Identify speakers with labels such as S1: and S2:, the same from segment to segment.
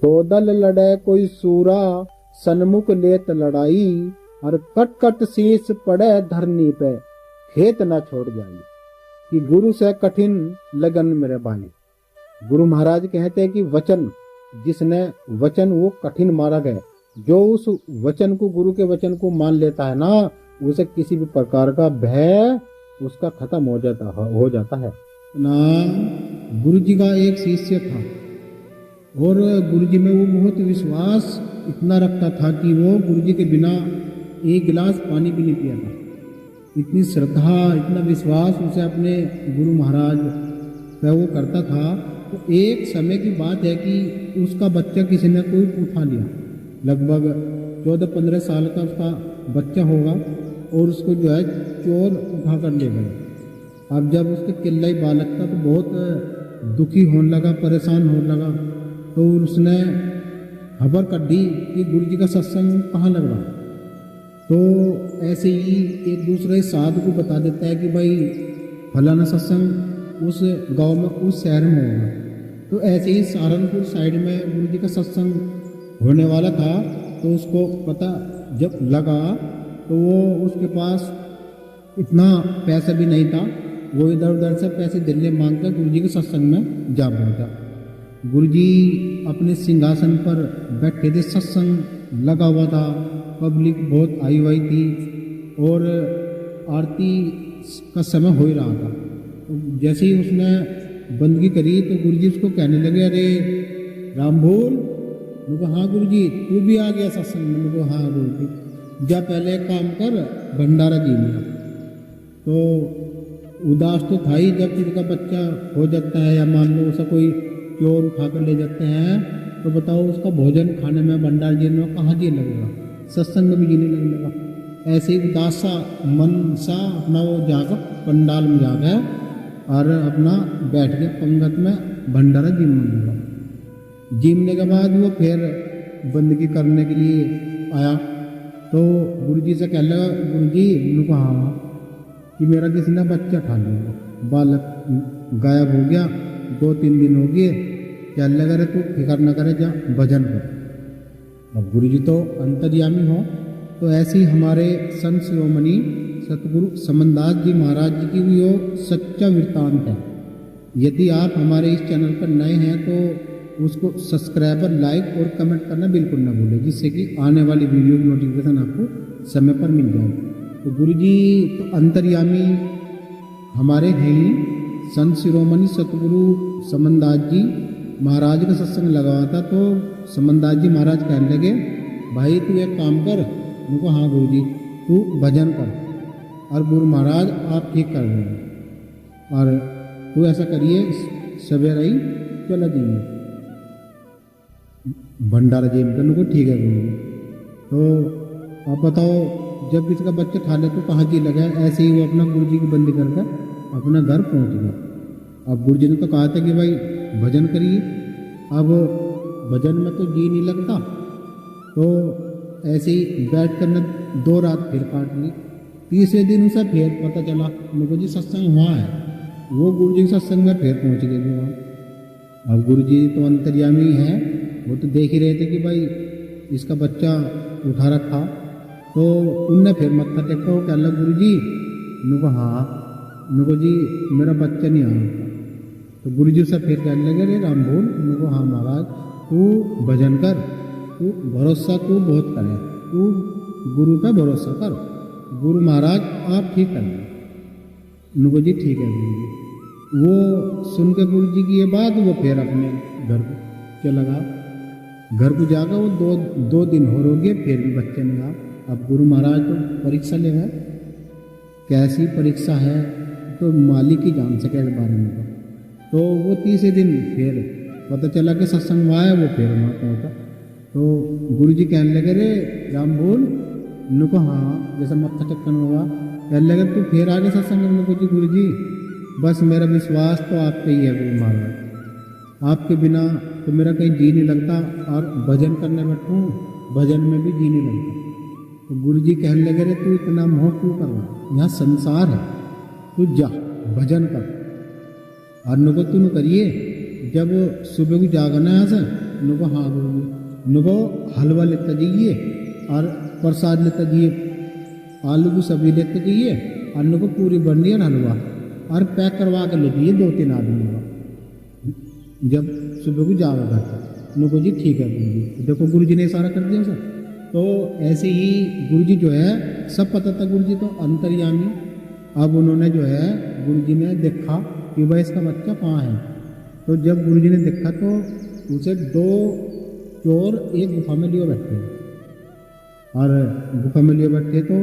S1: तो दल लड़े कोई सूरा, सन्मुख लेत लड़ाई, और कट कट शीश पड़े धरनी पे, खेत न छोड़ जाई। कि गुरु से कठिन लगन मेरे भाई। गुरु महाराज कहते हैं कि वचन, जिसने वचन वो कठिन मार्ग है, जो उस वचन को, गुरु के वचन को मान लेता है ना, उसे किसी भी प्रकार का भय उसका खत्म हो जाता है ना। गुरु जी का एक शिष्य था और गुरु जी में वो बहुत विश्वास इतना रखता था कि वो गुरु जी के बिना एक गिलास पानी भी नहीं पिया था। इतनी श्रद्धा, इतना विश्वास उसे अपने गुरु महाराज पे वो करता था। तो एक समय की बात है कि उसका बच्चा किसी ने कोई उठा लिया, लगभग 14-15 साल का उसका बच्चा होगा, और उसको जो है चोर उठा कर ले गए। अब जब उसके किल्लाई बालक था तो बहुत दुखी होने लगा, परेशान होने लगा। तो उसने खबर कर दी कि गुरु जी का सत्संग कहाँ लग रहा। तो ऐसे ही एक दूसरे साधु को बता देता है कि भाई फलाना सत्संग उस गांव में, उस शहर में होगा। तो ऐसे ही सहारनपुर साइड में गुरु जी का सत्संग होने वाला था। तो उसको पता जब लगा तो वो, उसके पास इतना पैसा भी नहीं था, वो इधर उधर से पैसे दिल्ली मांग कर गुरु जी के सत्संग में जा पहुंचा। गुरु जी अपने सिंहासन पर बैठे थे, सत्संग लगा हुआ था, पब्लिक बहुत आई हुई थी और आरती का समय हो ही रहा था। तो जैसे ही उसने बंदगी करी तो गुरु जी उसको कहने लगे, अरे राम बोल। मैं कहा हाँ गुरु जी, तू भी आ गया सत्संग में? मैं कहा हाँ गुरु जी। जा पहले एक काम कर, भंडारा जी लिया। तो उदास तो था ही, जब किसी का बच्चा हो जाता है या मान लो उसे कोई चोर उठा कर ले जाते हैं, तो बताओ उसका भोजन खाने में, भंडार जी में कहाँ जी लगेगा, सत्संग में भी जीने लगने लगा। ऐसे ही उदास सा मन सा अपना वो जाकर पंडाल में जा गया और अपना बैठ गया पंगत में, भंडारा जीमने लगा। जीमने के बाद वो फिर बंदगी करने के लिए आया। तो गुरु जी से कह लगा, गुरु जी मैंने कहा हाँ कि मेरा किसी ने बच्चा खा लिया, बालक गायब हो गया, 2-3 दिन हो गए। क्या लगा रहे, तू फिक्र न करे, जा भजन कर। अब गुरु जी तो अंतर्यामी हो। तो ऐसे ही हमारे संत शिरोमणि सतगुरु समनदास जी महाराज जी की भी वो सच्चा वृत्तांत है। यदि आप हमारे इस चैनल पर नए हैं तो उसको सब्सक्राइबर, लाइक और कमेंट करना बिल्कुल ना भूलें, जिससे कि आने वाली वीडियो की नोटिफिकेशन आपको समय पर मिल जाए। तो गुरु जी तो अंतर्यामी हमारे हैं ही। संत शिरोमणि सतगुरु समनदास जी महाराज का सत्संग लगा हुआ था। तो समनदास जी महाराज कहने लगे, भाई तू एक काम कर। उनको हाँ गुरु जी, तू भजन कर और गुरु महाराज आप ठीक कर देंगे, और तू ऐसा करिए, सवेरा ही चला जाइए भंडारा जी में। को ठीक है गुरु जी। तो आप बताओ, जब किसी का बच्चा खा ले तो कहाँ जी लगा। ऐसे ही वो अपना गुरु जी की बंदी करके अपना घर पहुँच गया। अब गुरु जी ने तो कहा था कि भाई भजन करिए। अब भजन में तो जी नहीं लगता, तो ऐसे ही बैठ कर ने 2 रात फिर काट ली। तीसरे दिन उसे फिर पता चला, मुझे जी सत्संग हुआ है। वो गुरु जी के सत्संग में फिर पहुँच गए थे वहाँ। अब गुरु जी तो अंतर्यामी हैं, वो तो देख ही रहे थे कि भाई इसका बच्चा उठा रखा। तो उनने फिर मत्था टेका। वो कह लगा, गुरु जी उनको हाँ, उनको जी मेरा बच्चा नहीं आया। तो गुरु जी से फिर कहने लगे, अरे राम बोल। उनको हाँ महाराज, तू भजन कर, तू भरोसा तू बहुत करे, तू गुरु पे भरोसा कर, गुरु महाराज आप ठीक कर दें। उनको जी ठीक है गुरु जी। वो सुन के गुरु जी की ये बात, वो फिर अपने घर को चला गया। घर को जाकर वो 2 दिन हो गए, फिर भी बच्चे नहीं आया। अब गुरु महाराज तो परीक्षा ले गए। कैसी परीक्षा है तो मालिक ही जान सके इस बारे में। तो वो तीसरे दिन फिर पता चला कि सत्संग हुआ है, वो फिर वहाँ पहुँचा। तो गुरु जी कहने लगे, रे राम बोल। उनको हाँ, जैसा मत्था टक्कन हुआ। कहने लगे, तू फिर आगे सत्संग में? उनको जी गुरु जी बस मेरा विश्वास तो आप पे ही है गुरु महाराज, आपके बिना तो मेरा कहीं जी नहीं लगता, और भजन करने बैठूँ भजन में भी जी नहीं लगता। तो गुरु जी कहने लगे, रे तू इतना मोह क्यों कर रहा, यहाँ संसार है, तू जा भजन कर। और नको तू करिए, जब सुबह को जागना है से नुको हाँ गुरु जी, नुको हलवा लेता जाइए और प्रसाद लेता जाइए, आलू की सब्जी लेते जाइए और नुको पूरी बर्नी और हलवा और पैक करवा के ले जाइए 2-3 आदमी का, जब सुबह को जाओ घर। नुको जी ठीक है गुरु जी। देखो गुरु जी ने इशारा कर दिया सर। तो ऐसे ही गुरु जी जो है सब पता था, गुरु जी तो अंतर्यामी। अब उन्होंने जो है गुरु जी ने देखा कि भाई इसका बच्चा कहाँ है। तो जब गुरु जी ने देखा तो उसे 2 चोर एक गुफा में लिए बैठे, और गुफा में लिए बैठे तो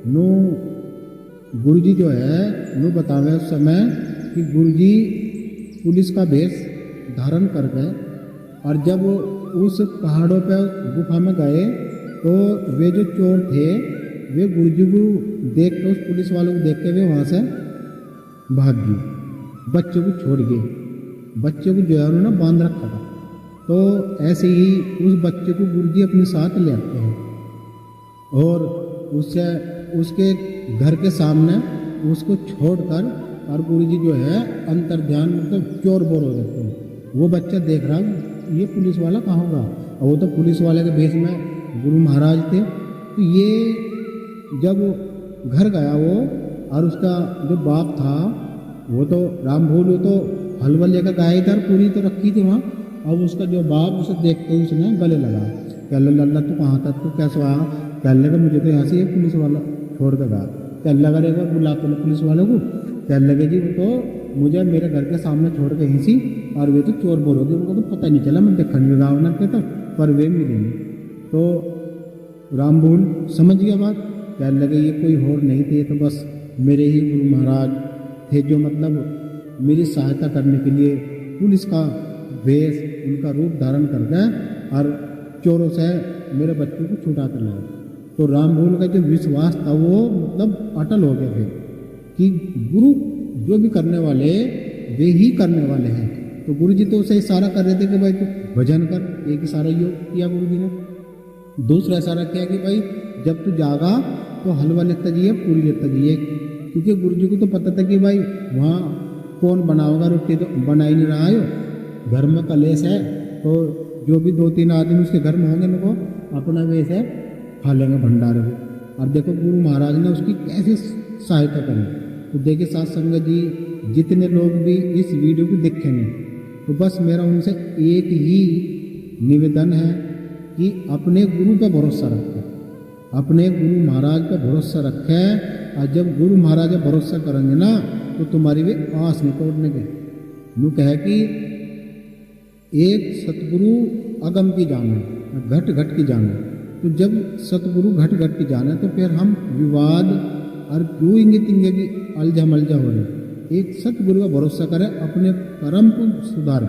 S1: नो गुरु जी जो है नो बतावे उस समय कि गुरु जी पुलिस का वेश धारण कर गए, और जब उस पहाड़ों पर गुफा में गए तो वे जो चोर थे वे गुरु जी को देख के, उस पुलिस वालों को देख के वे वहाँ से भाग गए, बच्चे को छोड़ गए। बच्चे को जो है उन्होंने बांध रखा था। तो ऐसे ही उस बच्चे को गुरु जी अपने साथ ले आते हैं और उससे उसके घर के सामने उसको छोड़कर, और गुरु जी जो है अंतर ध्यान मतलब चोर बोर हो जाते हैं। वो बच्चा देख रहा ये पुलिस वाला कहाँ होगा, और वो तो पुलिस वाले के भेष में गुरु महाराज थे। तो ये जब घर गया वो, और उसका जो बाप था वो तो राम भूल, वो तो हलवा लेकर गया इधर, पूरी तो रखी थी वहाँ। अब उसका जो बाप उसे देखते ही उसने गले लगा, कह लल्ला तू कहाँ था, तू कैसे आया। कहने लगा मुझे तो यहाँ से एक पुलिस वाला छोड़ कर गया। कहने लगा एक बार बुलाते ना पुलिस वाले को। कहने लगे जी वो तो मुझे मेरे घर के सामने छोड़ के यहीं सी, और वे तो चोर बोर हो गए, उनको तो पता नहीं चला, मैं देखा नहीं गाँव ना कहता, पर वे मिले नहीं। तो राम भूल समझ गया बात। कहने लगे ये कोई और नहीं थे, तो बस मेरे ही गुरु महाराज थे, जो मतलब मेरी सहायता करने के लिए पुलिस का वेश उनका रूप धारण कर गए और चोरों से मेरे बच्चों को छुटा कर लाए। तो राम भूल का जो विश्वास था वो मतलब अटल हो गए थे कि गुरु जो भी करने वाले वे ही करने वाले हैं। तो गुरु जी तो उसे इशारा कर रहे थे कि भाई तू भजन कर, एक इशारा योग किया गुरु जी ने। दूसरा इशारा किया कि भाई जब तू जागा तो हलवा लेता जाइए, पूरी लेता जाइए, क्योंकि गुरु जी को तो पता था कि भाई वहाँ कौन बनाओगा, रोटी तो बना ही नहीं रहा है, घर में कलेश है, तो जो भी 2-3 आदमी उसके घर में होंगे उनको अपना वेश है खा लेंगे भंडारे को। और देखो गुरु महाराज ने उसकी कैसे सहायता करी। तो देखिए साथ संगत जी, जितने लोग भी इस वीडियो को देखेंगे तो बस मेरा उनसे एक ही निवेदन है कि अपने गुरु पर भरोसा रखें, अपने गुरु महाराज पर भरोसा रखें। और जब गुरु महाराज पर भरोसा करेंगे ना तो तुम्हारी भी आस नहीं तोड़ने के। यूँ कहे कि एक सतगुरु अगम की जाने, घट घट की जाने। तो जब सतगुरु घट घट की जाने तो फिर हम विवाद और क्यों इंगे तिंगे की अलझा मलझा हो रहे। एक सतगुरु का भरोसा करें, अपने कर्म को सुधारें।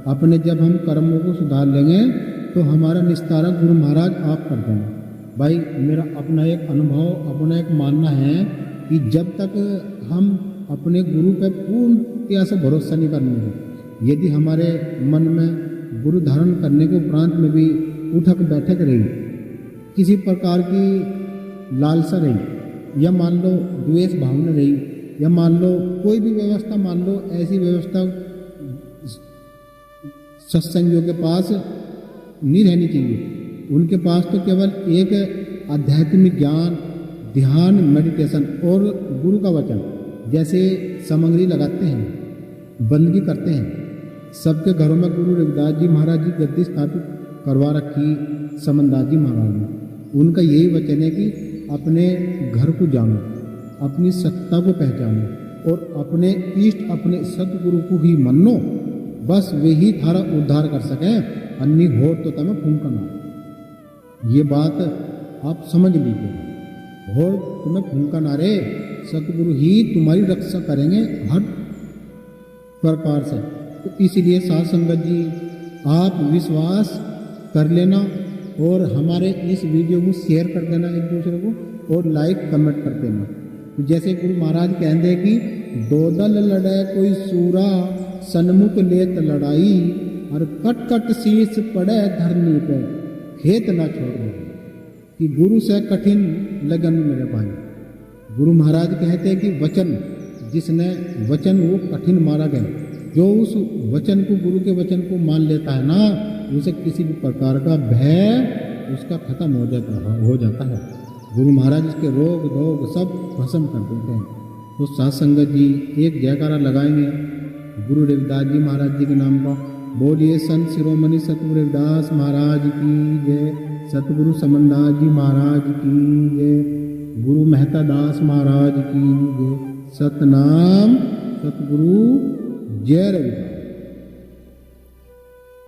S1: अपने जब हम कर्मों को सुधार लेंगे तो हमारा निस्तारा गुरु महाराज आप कर देंगे। भाई मेरा अपना एक अनुभव, अपना एक मानना है कि जब तक हम अपने गुरु पर पूर्ण से भरोसा नहीं करने, यदि हमारे मन में गुरु धारण करने के उपरांत में भी उठक बैठक रही, किसी प्रकार की लालसा रही, या मान लो द्वेष भावना रही, या मान लो कोई भी व्यवस्था, मान लो ऐसी व्यवस्था सत्संगियों के पास नहीं रहनी चाहिए। उनके पास तो केवल एक आध्यात्मिक ज्ञान, ध्यान, मेडिटेशन और गुरु का वचन जैसे सामग्री लगाते हैं, बंदगी करते हैं। सबके घरों में गुरु रविदास जी महाराज जी गद्दी स्थापित करवा रखी, समनदास जी महाराज ने। उनका यही वचन है कि अपने घर को जानो, अपनी सत्ता को पहचानो और अपने इष्ट, अपने सतगुरु को ही मानो। बस वे ही थारा उद्धार कर सके, अन्य हो तो तमें फूंकना। ये बात आप समझ लीजिए। हो तुम्हें फूंकना रे, सतगुरु ही तुम्हारी रक्षा करेंगे हर प्रकार से। तो इसलिए साथ संगत जी आप विश्वास कर लेना और हमारे इस वीडियो को शेयर कर देना एक दूसरे को, और लाइक कमेंट कर देना। तो जैसे गुरु महाराज कहते हैं कि दो दल लड़े कोई सूरा, सन्मुख लेत लड़ाई, और कट कट शीश पड़े धरनी पे, खेत ना छोड़ो। कि गुरु से कठिन लगन मेरे भाई। गुरु महाराज कहते हैं कि वचन, जिसने वचन वो कठिन मारा गया। जो उस वचन को, गुरु के वचन को मान लेता है ना, उसे किसी भी प्रकार का भय उसका खत्म हो जाता है। गुरु महाराज इसके रोग धोग सब भस्म कर देते हैं। तो साथ संगत जी एक जयकारा लगाएंगे गुरु रविदास जी महाराज जी के नाम का। बोलिए संत शिरोमणि सतगुरु रविदास महाराज की जय, सतगुरु समनदास जी महाराज की जय, गुरु मेहता दास महाराज की जय। सतनाम सतगुरु जय रविदास।